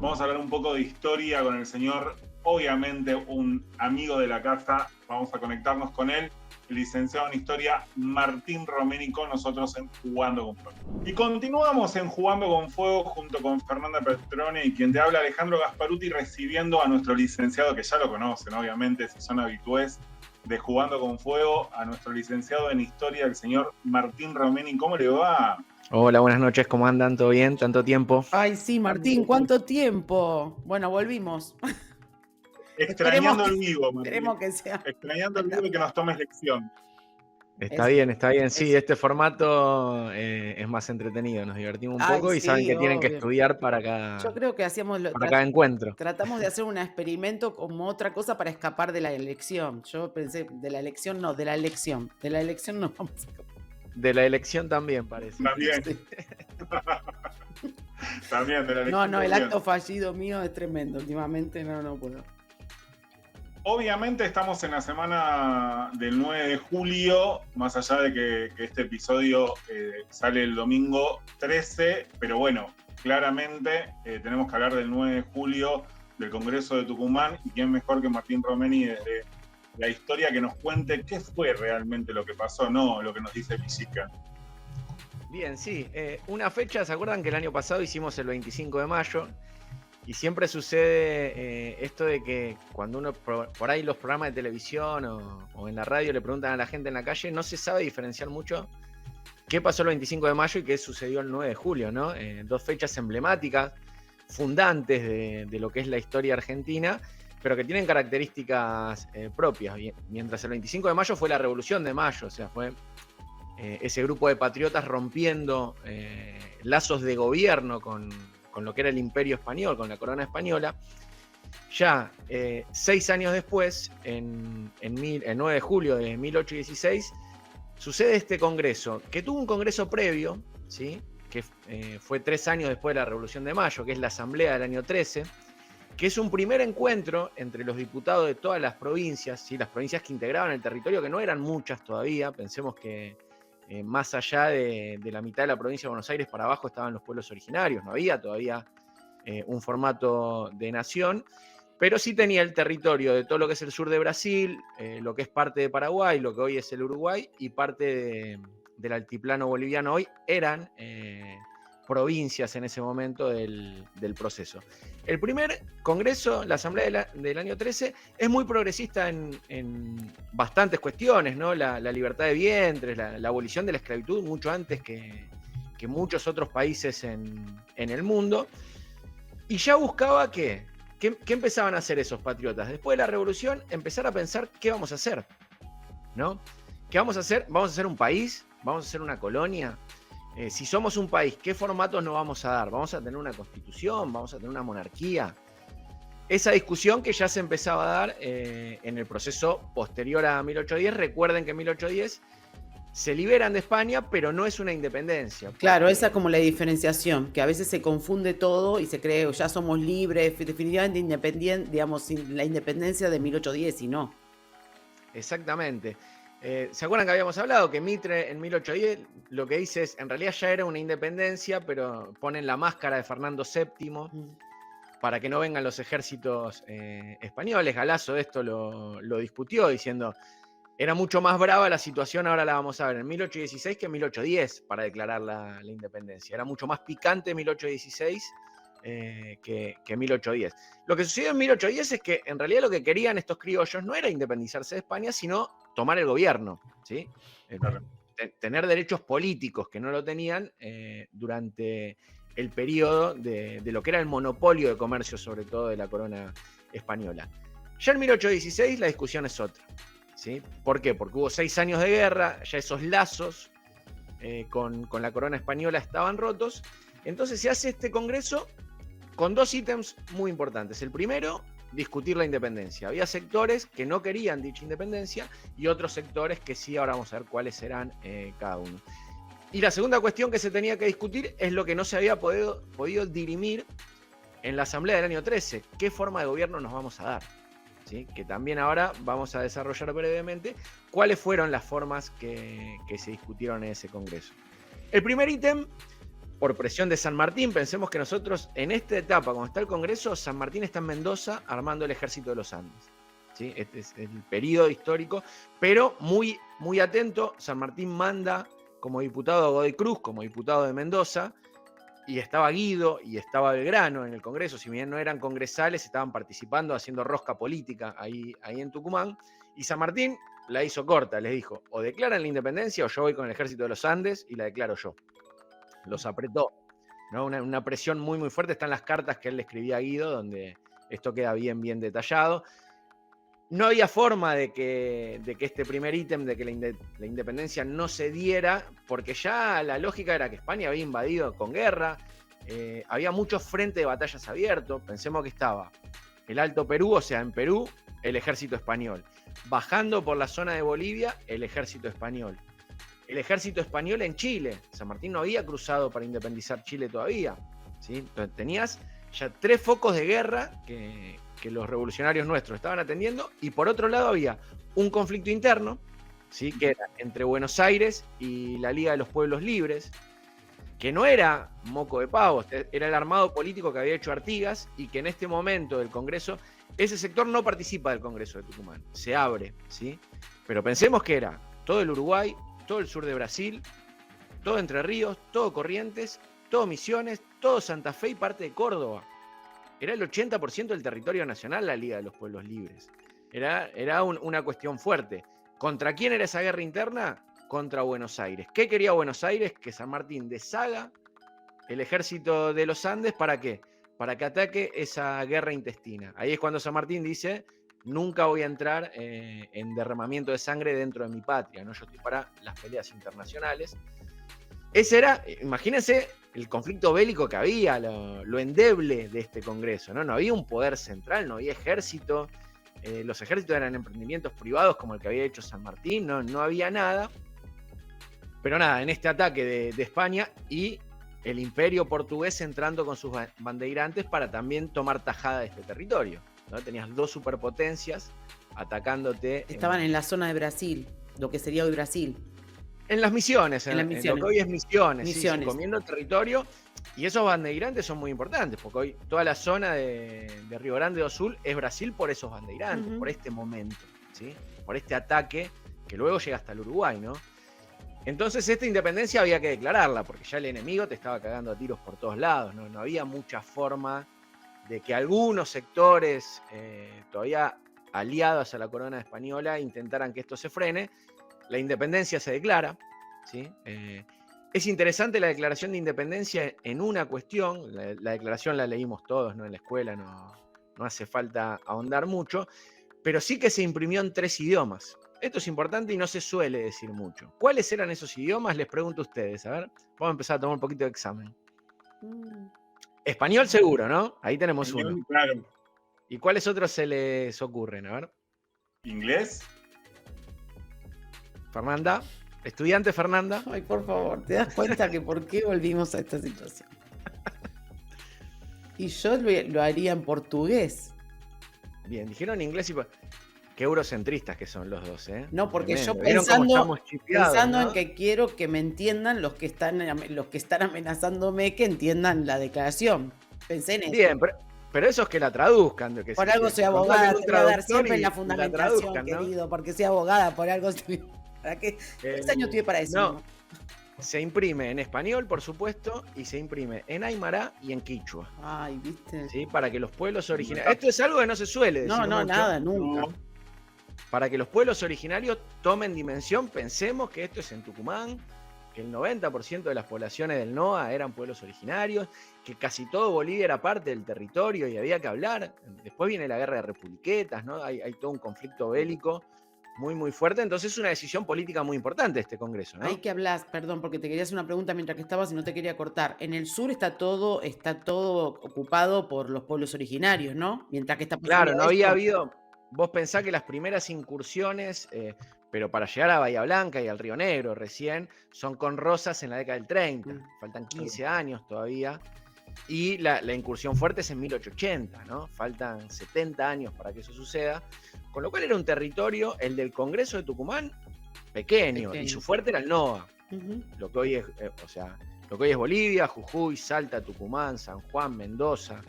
Vamos a hablar un poco de historia con el señor, obviamente un amigo de la casa. Vamos a conectarnos con él, el licenciado en historia Martín Roménico, nosotros en Jugando con Fuego. Y continuamos en Jugando con Fuego junto con Fernanda Petrone y quien te habla, Alejandro Gasparuti, recibiendo a nuestro licenciado, que ya lo conocen, obviamente, si son habitués de Jugando con Fuego, a nuestro licenciado en historia, el señor Martín Roménico. ¿Cómo le va? Hola, buenas noches, ¿cómo andan? ¿Todo bien? ¿Tanto tiempo? Ay, sí, Martín, ¿cuánto tiempo? Bueno, volvimos. Extrañando el vivo, Martín. Esperemos que sea. Extrañando el vivo y que nos tomes lección. Está bien, está bien. Sí, este formato es más entretenido, nos divertimos un Ay, poco y saben sí, que tienen que obvio. estudiar para Yo creo que hacíamos cada encuentro. tratamos de hacer un experimento como otra cosa para escapar de la elección. Yo pensé, de la elección no, de la elección. De la elección no vamos a escapar. De la elección también, parece. También. Sí. También de la elección. No, el acto fallido mío es tremendo. Últimamente no puedo. Obviamente estamos en la semana del 9 de julio, más allá de que este episodio sale el domingo 13, pero bueno, claramente tenemos que hablar del 9 de julio, del Congreso de Tucumán, y quién mejor que Martín Romeni desde la historia que nos cuente qué fue realmente lo que pasó, no lo que nos dice Villica. Bien, sí. Una fecha, ¿se acuerdan que el año pasado hicimos el 25 de mayo? Y siempre sucede esto de que cuando uno, por ahí los programas de televisión o en la radio le preguntan a la gente en la calle, no se sabe diferenciar mucho qué pasó el 25 de mayo y qué sucedió el 9 de julio, ¿no? Dos fechas emblemáticas, fundantes de lo que es la historia argentina, pero que tienen características propias. Mientras el 25 de mayo fue la Revolución de Mayo, o sea, fue ese grupo de patriotas rompiendo lazos de gobierno con lo que era el Imperio Español, con la corona española. Ya 6 años después, el 9 de julio de 1816, sucede este congreso, que tuvo un congreso previo, ¿sí? Que fue 3 años después de la Revolución de Mayo, que es la Asamblea del año 13, que es un primer encuentro entre los diputados de todas las provincias, ¿sí? Las provincias que integraban el territorio, que no eran muchas todavía. Pensemos que más allá de la mitad de la provincia de Buenos Aires para abajo estaban los pueblos originarios, no había todavía un formato de nación, pero sí tenía el territorio de todo lo que es el sur de Brasil, lo que es parte de Paraguay, lo que hoy es el Uruguay, y parte del altiplano boliviano hoy eran provincias en ese momento del proceso. El primer congreso, la Asamblea del año 13, es muy progresista en bastantes cuestiones, ¿no? La libertad de vientres, la abolición de la esclavitud, mucho antes que muchos otros países en el mundo. Y ya buscaba ¿qué empezaban a hacer esos patriotas? Después de la revolución, empezar a pensar qué vamos a hacer, ¿no? ¿Qué vamos a hacer? ¿Vamos a hacer un país? ¿Vamos a hacer una colonia? Si somos un país, ¿qué formatos nos vamos a dar? ¿Vamos a tener una constitución? ¿Vamos a tener una monarquía? Esa discusión que ya se empezaba a dar en el proceso posterior a 1810. Recuerden que en 1810 se liberan de España, pero no es una independencia. Claro, esa es como la diferenciación, que a veces se confunde todo y se cree, ya somos libres, definitivamente independientes, digamos, sin la independencia de 1810 y no. Exactamente. ¿Se acuerdan que habíamos hablado que Mitre en 1810 lo que dice es, en realidad ya era una independencia, pero ponen la máscara de Fernando VII para que no vengan los ejércitos españoles? Galasso esto lo discutió diciendo, era mucho más brava la situación, ahora la vamos a ver en 1816 que en 1810 para declarar la independencia. Era mucho más picante en 1816 que 1810. Lo que sucedió en 1810 es que en realidad lo que querían estos criollos no era independizarse de España, sino tomar el gobierno, ¿sí? Claro. Tener derechos políticos que no lo tenían durante el periodo de lo que era el monopolio de comercio, sobre todo de la corona española. Ya en 1816 la discusión es otra, ¿sí? ¿Por qué? Porque hubo 6 años de guerra, ya esos lazos con la corona española estaban rotos. Entonces se hace este congreso con 2 ítems muy importantes. El primero, discutir la independencia. Había sectores que no querían dicha independencia y otros sectores que sí. Ahora vamos a ver cuáles serán cada uno. Y la segunda cuestión que se tenía que discutir es lo que no se había podido dirimir en la Asamblea del año 13. ¿Qué forma de gobierno nos vamos a dar? ¿Sí? Que también ahora vamos a desarrollar brevemente cuáles fueron las formas que se discutieron en ese congreso. El primer ítem por presión de San Martín. Pensemos que nosotros en esta etapa, cuando está el Congreso, San Martín está en Mendoza armando el ejército de los Andes. ¿Sí? Este es el periodo histórico, pero muy, muy atento. San Martín manda como diputado a Godoy Cruz, como diputado de Mendoza, y estaba Guido y estaba Belgrano en el Congreso. Si bien no eran congresales, estaban participando, haciendo rosca política ahí en Tucumán. Y San Martín la hizo corta, les dijo, o declaran la independencia o yo voy con el ejército de los Andes y la declaro yo. Los apretó, ¿no? Una presión muy, muy fuerte. Están las cartas que él le escribía a Guido, donde esto queda bien, bien detallado. No había forma de que este primer ítem, de que la independencia no se diera, porque ya la lógica era que España había invadido con guerra, había muchos frentes de batallas abiertos. Pensemos que estaba el Alto Perú, o sea, en Perú, el ejército español. Bajando por la zona de Bolivia, el ejército español. El ejército español en Chile. San Martín no había cruzado para independizar Chile todavía, ¿sí? Entonces tenías ya 3 focos de guerra que los revolucionarios nuestros estaban atendiendo, y por otro lado había un conflicto interno, ¿sí? Que era entre Buenos Aires y la Liga de los Pueblos Libres, que no era moco de pavos, era el armado político que había hecho Artigas, y que en este momento del Congreso, ese sector no participa del Congreso de Tucumán, se abre, ¿sí? Pero pensemos que era todo el Uruguay, todo el sur de Brasil, todo Entre Ríos, todo Corrientes, todo Misiones, todo Santa Fe y parte de Córdoba. Era el 80% del territorio nacional la Liga de los Pueblos Libres. Era una cuestión fuerte. ¿Contra quién era esa guerra interna? Contra Buenos Aires. ¿Qué quería Buenos Aires? Que San Martín deshaga el ejército de los Andes. ¿Para qué? Para que ataque esa guerra intestina. Ahí es cuando San Martín dice, nunca voy a entrar en derramamiento de sangre dentro de mi patria, ¿no? Yo estoy para las peleas internacionales. Ese era, imagínense, el conflicto bélico que había, lo endeble de este Congreso, ¿no? No había un poder central, no había ejército, los ejércitos eran emprendimientos privados como el que había hecho San Martín, no había nada. Pero nada, en este ataque de España y el imperio portugués entrando con sus bandeirantes para también tomar tajada de este territorio, ¿no? Tenías 2 superpotencias atacándote. Estaban en la zona de Brasil, lo que sería hoy Brasil. En las Misiones, en lo que hoy es Misiones. Sí, comiendo el territorio. Y esos bandeirantes son muy importantes, porque hoy toda la zona de Río Grande do Sul es Brasil por esos bandeirantes, por este momento, ¿sí? Por este ataque que luego llega hasta el Uruguay, ¿no? Entonces esta independencia había que declararla, porque ya el enemigo te estaba cagando a tiros por todos lados, ¿no? No había mucha forma de que algunos sectores todavía aliados a la corona española intentaran que esto se frene. La independencia se declara, ¿sí? Es interesante la declaración de independencia en una cuestión. La declaración la leímos todos, ¿no? En la escuela, no hace falta ahondar mucho, pero sí que se imprimió en 3 idiomas. Esto es importante y no se suele decir mucho. ¿Cuáles eran esos idiomas? Les pregunto a ustedes. A ver, vamos a empezar a tomar un poquito de examen. Español seguro, ¿no? Ahí tenemos Español, uno. claro. ¿Y cuáles otros se les ocurren? A ver. ¿Inglés? Fernanda. Estudiante Fernanda. Ay, por favor, ¿te das cuenta que por qué volvimos a esta situación? Y yo lo haría en portugués. Bien, dijeron inglés y... Qué eurocentristas que son los dos, ¿eh? No, porque Tremendo. yo pensando ¿no? En que quiero que me entiendan los que están amenazándome, que entiendan la declaración. Pensé en eso. Bien, pero esos que la traduzcan. De que por algo soy abogada, te voy a dar siempre la fundamentación, ¿no? Querido, porque soy abogada, por algo estoy... ¿Para qué? 3 años tuve para eso. No. Se imprime en español, por supuesto, y se imprime en aymara y en quichua. Ay, ¿viste? ¿Sí? Para que los pueblos originarios... Esto es algo que no se suele decir mucho. Nada, nunca. No. Para que los pueblos originarios tomen dimensión, pensemos que esto es en Tucumán, que el 90% de las poblaciones del NOA eran pueblos originarios, que casi todo Bolivia era parte del territorio y había que hablar. Después viene la guerra de Republiquetas, ¿no? Hay todo un conflicto bélico muy, muy fuerte. Entonces es una decisión política muy importante este Congreso, ¿no? Hay que hablar, perdón, porque te quería hacer una pregunta mientras que estabas y no te quería cortar. En el sur está todo ocupado por los pueblos originarios, ¿no? Mientras que está pasando Claro, no había esto. habido... Vos pensás que las primeras incursiones, pero para llegar a Bahía Blanca y al Río Negro recién, son con Rosas en la década del 30. Faltan 15 años todavía. Y la incursión fuerte es en 1880, ¿no? Faltan 70 años para que eso suceda. Con lo cual era un territorio, el del Congreso de Tucumán, pequeño. Y su fuerte era el NOA. Lo que hoy es, o sea, lo que hoy es Bolivia, Jujuy, Salta, Tucumán, San Juan, Mendoza,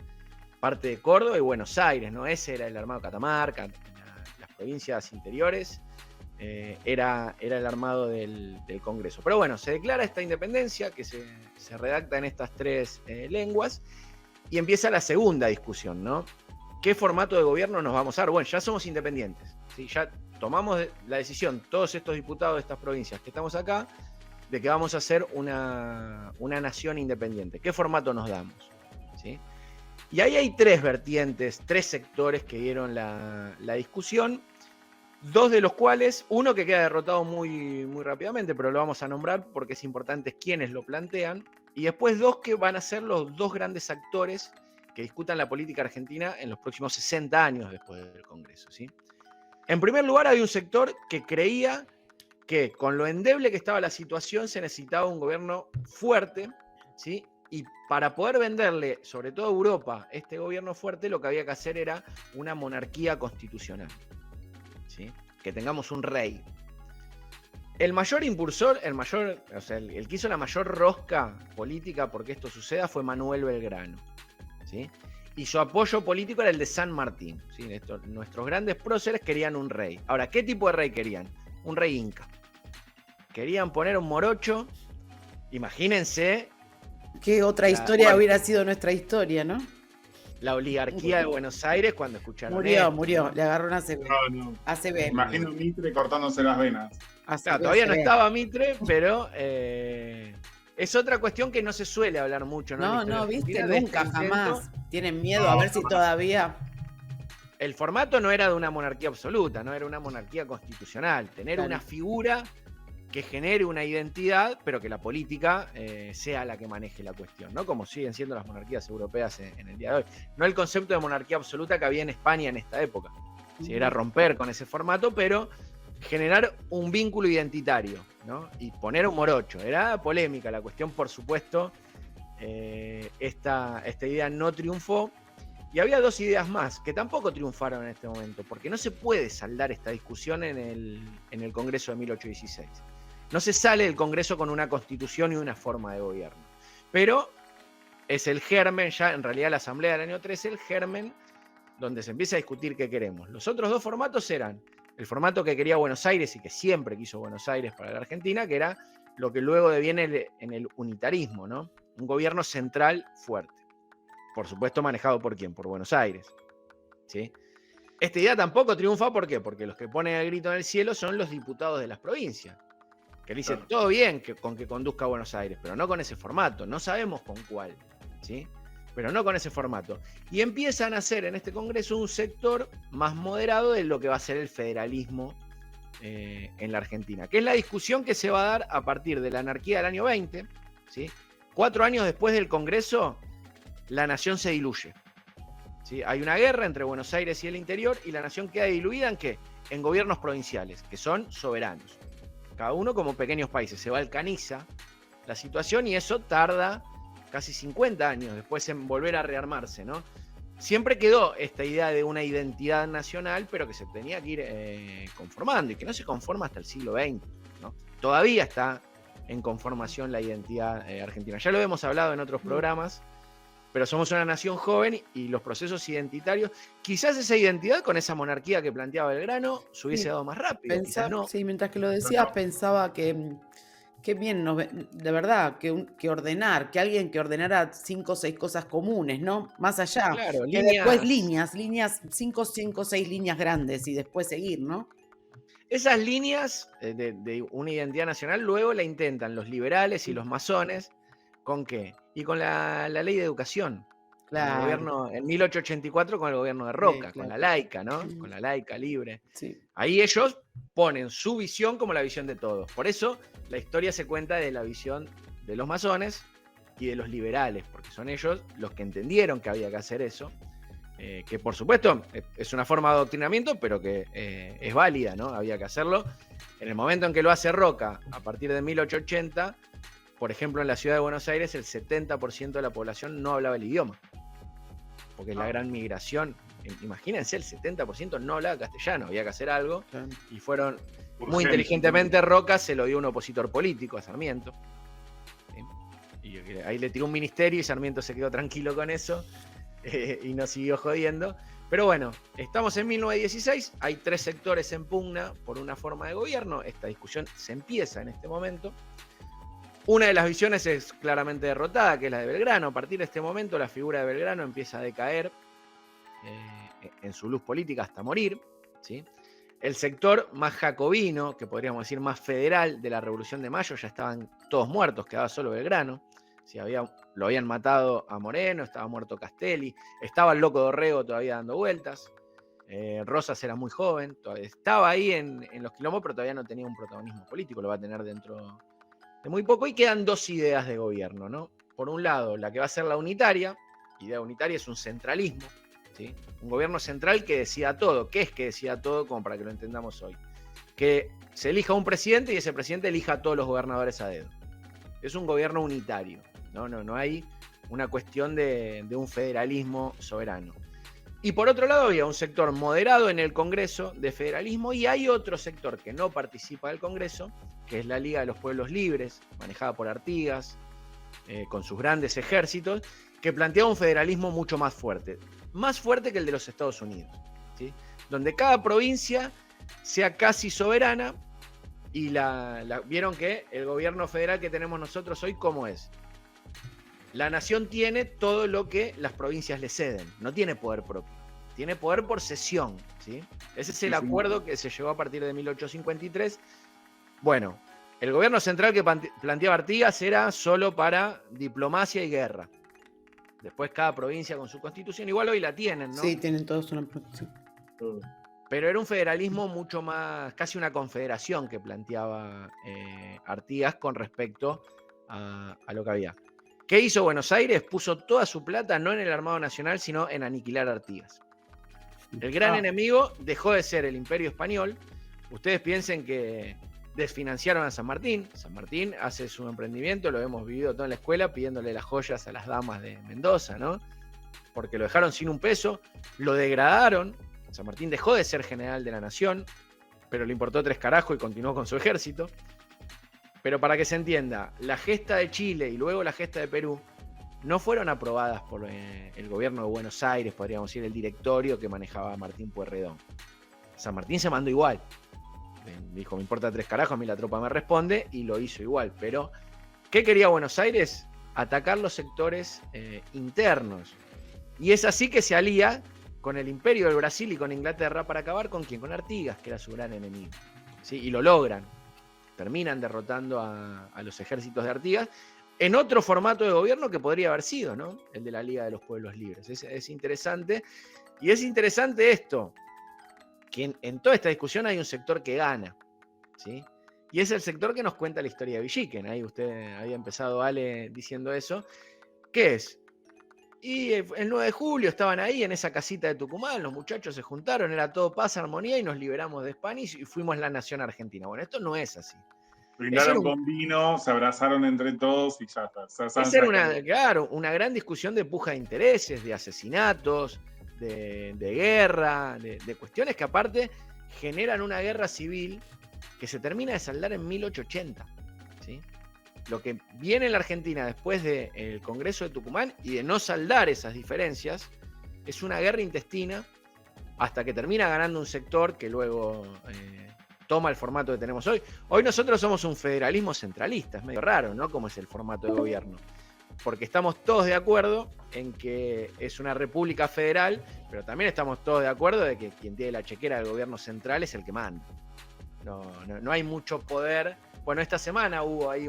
parte de Córdoba y Buenos Aires, ¿no? Ese era el armado de Catamarca, las provincias interiores, era el armado del Congreso. Pero bueno, se declara esta independencia que se redacta en estas 3 lenguas y empieza la segunda discusión, ¿no? ¿Qué formato de gobierno nos vamos a dar? Bueno, ya somos independientes, ¿sí? Ya tomamos la decisión, todos estos diputados de estas provincias que estamos acá, de que vamos a hacer una nación independiente. ¿Qué formato nos damos? ¿Sí? Y ahí hay 3 vertientes, 3 sectores que dieron la discusión, 2 de los cuales, uno que queda derrotado muy, muy rápidamente, pero lo vamos a nombrar porque es importante quiénes lo plantean, y después 2 que van a ser los 2 grandes actores que discutan la política argentina en los próximos 60 años después del Congreso, ¿sí? En primer lugar, había un sector que creía que con lo endeble que estaba la situación se necesitaba un gobierno fuerte, ¿sí? Y para poder venderle, sobre todo a Europa, este gobierno fuerte, lo que había que hacer era una monarquía constitucional, ¿sí? Que tengamos un rey. El mayor impulsor, el que hizo la mayor rosca política porque esto suceda fue Manuel Belgrano, ¿sí? Y su apoyo político era el de San Martín, ¿sí? Nuestros grandes próceres querían un rey. Ahora, ¿qué tipo de rey querían? Un rey inca. Querían poner un morocho. Imagínense. ¿Qué otra historia hubiera sido nuestra historia, no? La oligarquía de Buenos Aires cuando escucharon Murió, ¿no? Le agarró una ACV. No. ACV. Imagino Mitre cortándose las venas. Claro, todavía no estaba Mitre, pero es otra cuestión que no se suele hablar mucho, ¿no? No, viste, nunca, jamás. Tienen miedo a ver si todavía... El formato no era de una monarquía absoluta, no era una monarquía constitucional. Tener una figura que genere una identidad, pero que la política sea la que maneje la cuestión, ¿no? Como siguen siendo las monarquías europeas en el día de hoy. No el concepto de monarquía absoluta que había en España en esta época. Sí, era romper con ese formato, pero generar un vínculo identitario, ¿no? Y poner un morocho. Era polémica la cuestión, por supuesto. Esta idea no triunfó. Y había 2 ideas más que tampoco triunfaron en este momento, porque no se puede saldar esta discusión en el Congreso de 1816. No se sale del Congreso con una constitución y una forma de gobierno. Pero es el germen, ya en realidad la Asamblea del año 13, el germen donde se empieza a discutir qué queremos. Los otros 2 formatos eran el formato que quería Buenos Aires y que siempre quiso Buenos Aires para la Argentina, que era lo que luego deviene en el unitarismo, ¿no? Un gobierno central fuerte. Por supuesto, manejado por ¿quién? Por Buenos Aires, ¿sí? Esta idea tampoco triunfa, ¿por qué? Porque los que ponen el grito en el cielo son los diputados de las provincias, que dicen, claro, todo bien con que conduzca a Buenos Aires, pero no con ese formato, no sabemos con cuál, ¿sí? Pero no con ese formato. Y empiezan a hacer en este Congreso un sector más moderado de lo que va a ser el federalismo en la Argentina, que es la discusión que se va a dar a partir de la anarquía del año 20, ¿sí? 4 años después del Congreso, la nación se diluye, ¿sí? Hay una guerra entre Buenos Aires y el interior y la nación queda diluida ¿en qué? En gobiernos provinciales, que son soberanos. Cada uno como pequeños países. Se balcaniza la situación y eso tarda casi 50 años después en volver a rearmarse, ¿no? Siempre quedó esta idea de una identidad nacional, pero que se tenía que ir conformando y que no se conforma hasta el siglo XX, ¿no? Todavía está en conformación la identidad argentina. Ya lo hemos hablado en otros programas, pero somos una nación joven y los procesos identitarios, quizás esa identidad con esa monarquía que planteaba Belgrano se hubiese dado más rápido. No. Sí, mientras que lo decías pensaba que bien, de verdad, que ordenar, que alguien que ordenara 5 o 6 cosas comunes, ¿no? Más allá, claro, que después líneas, 5 o 6 líneas grandes y después seguir, ¿no? Esas líneas de una identidad nacional luego la intentan los liberales y los masones, ¿con qué? Y con la ley de educación. Claro. El gobierno, en 1884 con el gobierno de Roca, sí, claro, con la laica, ¿no? Sí. Con la laica libre. Sí. Ahí ellos ponen su visión como la visión de todos. Por eso la historia se cuenta de la visión de los masones y de los liberales, porque son ellos los que entendieron que había que hacer eso. Que por supuesto es una forma de adoctrinamiento, pero que es válida, ¿no? Había que hacerlo. En el momento en que lo hace Roca, a partir de 1880, por ejemplo, en la ciudad de Buenos Aires, el 70% de la población no hablaba el idioma. Porque es la gran migración. Imagínense, el 70% no hablaba castellano, había que hacer algo. Y fueron, muy inteligentemente, Roca se lo dio un opositor político a Sarmiento. ¿Sí? Y ahí le tiró un ministerio y Sarmiento se quedó tranquilo con eso y no siguió jodiendo. Pero bueno, estamos en 1916, hay 3 sectores en pugna por una forma de gobierno. Esta discusión se empieza en este momento. Una de las visiones es claramente derrotada, que es la de Belgrano. A partir de este momento la figura de Belgrano empieza a decaer en su luz política hasta morir, ¿sí? El sector más jacobino, que podríamos decir más federal de la Revolución de Mayo, ya estaban todos muertos, quedaba solo Belgrano. ¿Sí? Lo habían matado a Moreno, estaba muerto Castelli, estaba el loco Dorrego todavía dando vueltas. Rosas era muy joven, estaba ahí en los quilombos, pero todavía no tenía un protagonismo político, lo va a tener dentro de muy poco. Y quedan 2 ideas de gobierno, ¿no? Por un lado, la que va a ser la unitaria. Idea unitaria es un centralismo, ¿sí? Un gobierno central que decida todo. ¿Qué es que decida todo? Como para que lo entendamos hoy. Que se elija un presidente y ese presidente elija a todos los gobernadores a dedo. Es un gobierno unitario. No hay una cuestión de un federalismo soberano. Y por otro lado había un sector moderado en el Congreso de federalismo y hay otro sector que no participa del Congreso, que es la Liga de los Pueblos Libres, manejada por Artigas, con sus grandes ejércitos, que planteaba un federalismo mucho más fuerte que el de los Estados Unidos, ¿sí? Donde cada provincia sea casi soberana y vieron que el gobierno federal que tenemos nosotros hoy, ¿cómo es? La nación tiene todo lo que las provincias le ceden, no tiene poder propio, tiene poder por cesión, ¿sí? Ese es el acuerdo que se llegó a partir de 1853. Bueno, el gobierno central que planteaba Artigas era solo para diplomacia y guerra. Después cada provincia con su constitución, igual hoy la tienen, ¿no? Sí, tienen todos una sí. Pero era un federalismo mucho más, casi una confederación que planteaba Artigas con respecto a lo que había. ¿Qué hizo Buenos Aires? Puso toda su plata no en el Armado Nacional, sino en aniquilar a Artigas. El gran enemigo dejó de ser el Imperio Español. Ustedes piensen que desfinanciaron a San Martín. San Martín hace su emprendimiento, lo hemos vivido todo en la escuela, pidiéndole las joyas a las damas de Mendoza, ¿no? Porque lo dejaron sin un peso, lo degradaron. San Martín dejó de ser general de la nación, pero le importó 3 carajos y continuó con su ejército. Pero para que se entienda, la gesta de Chile y luego la gesta de Perú no fueron aprobadas por el gobierno de Buenos Aires, podríamos decir, el directorio que manejaba Martín Pueyrredón. San Martín se mandó igual. Dijo, me importa 3 carajos, a mí la tropa me responde, y lo hizo igual. Pero, ¿qué quería Buenos Aires? Atacar los sectores internos. Y es así que se alía con el Imperio del Brasil y con Inglaterra para acabar con ¿quién? Con Artigas, que era su gran enemigo. ¿Sí? Y lo logran. Terminan derrotando a los ejércitos de Artigas en otro formato de gobierno que podría haber sido, ¿no? El de la Liga de los Pueblos Libres. Es interesante. Y es interesante esto, que en toda esta discusión hay un sector que gana, ¿sí? Y es el sector que nos cuenta la historia de Villiquen. Ahí usted había empezado, Ale, diciendo eso. ¿Qué es? Y el 9 de julio estaban ahí en esa casita de Tucumán, los muchachos se juntaron, era todo paz, armonía y nos liberamos de España y fuimos la nación argentina. Bueno, esto no es así. Brindaron con vino, se abrazaron entre todos y ya está. Esa era una gran discusión de puja de intereses, de asesinatos, de guerra, de cuestiones que aparte generan una guerra civil que se termina de saldar en 1880, ¿sí? Lo que viene en la Argentina después del Congreso de Tucumán y de no saldar esas diferencias es una guerra intestina hasta que termina ganando un sector que luego toma el formato que tenemos hoy. Hoy nosotros somos un federalismo centralista, es medio raro, ¿no? Como es el formato de gobierno. Porque estamos todos de acuerdo en que es una república federal, pero también estamos todos de acuerdo de que quien tiene la chequera del gobierno central es el que manda. No hay mucho poder. Bueno, esta semana hubo ahí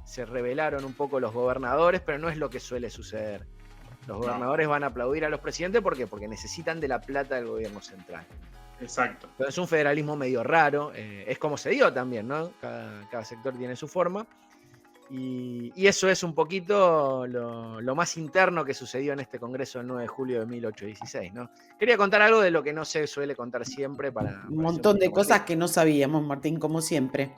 se rebelaron un poco los gobernadores, pero no es lo que suele suceder. Los gobernadores van a aplaudir a los presidentes porque necesitan de la plata del gobierno central. Exacto. Entonces es un federalismo medio raro, es como se dio también, ¿no? Cada sector tiene su forma. Y eso es un poquito lo más interno que sucedió en este congreso del 9 de julio de 1816, ¿no? Quería contar algo de lo que no se suele contar siempre un montón de cosas que no sabíamos, Martín, como siempre.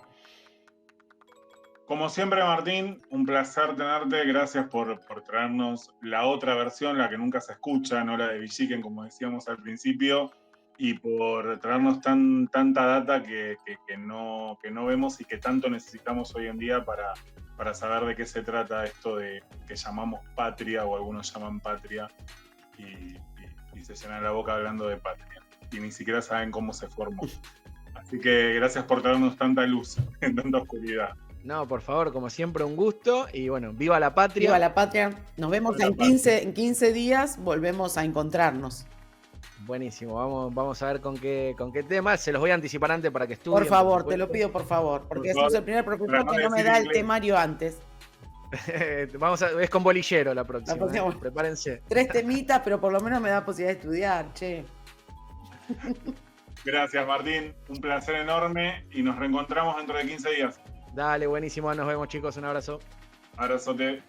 Como siempre, Martín, un placer tenerte. Gracias por traernos la otra versión, la que nunca se escucha, no la de Villiquen, como decíamos al principio. y por traernos tanta data que no vemos y que tanto necesitamos hoy en día para saber de qué se trata esto de que llamamos patria, o algunos llaman patria, y se llenan la boca hablando de patria, y ni siquiera saben cómo se formó. Así que gracias por traernos tanta luz en tanta oscuridad. No, por favor, como siempre, un gusto. Y bueno, viva la patria. Viva la patria. Nos vemos en 15 días, volvemos a encontrarnos. Buenísimo, vamos a ver con qué tema. Se los voy a anticipar antes para que estudien. Por favor, te lo pido, por favor, porque sos el primer profesor que no me da el temario antes. Es con bolillero la próxima. Prepárense. 3 temitas, pero por lo menos me da posibilidad de estudiar, che. Gracias, Martín. Un placer enorme y nos reencontramos dentro de 15 días. Dale, buenísimo. Nos vemos, chicos. Un abrazo. Abrazote.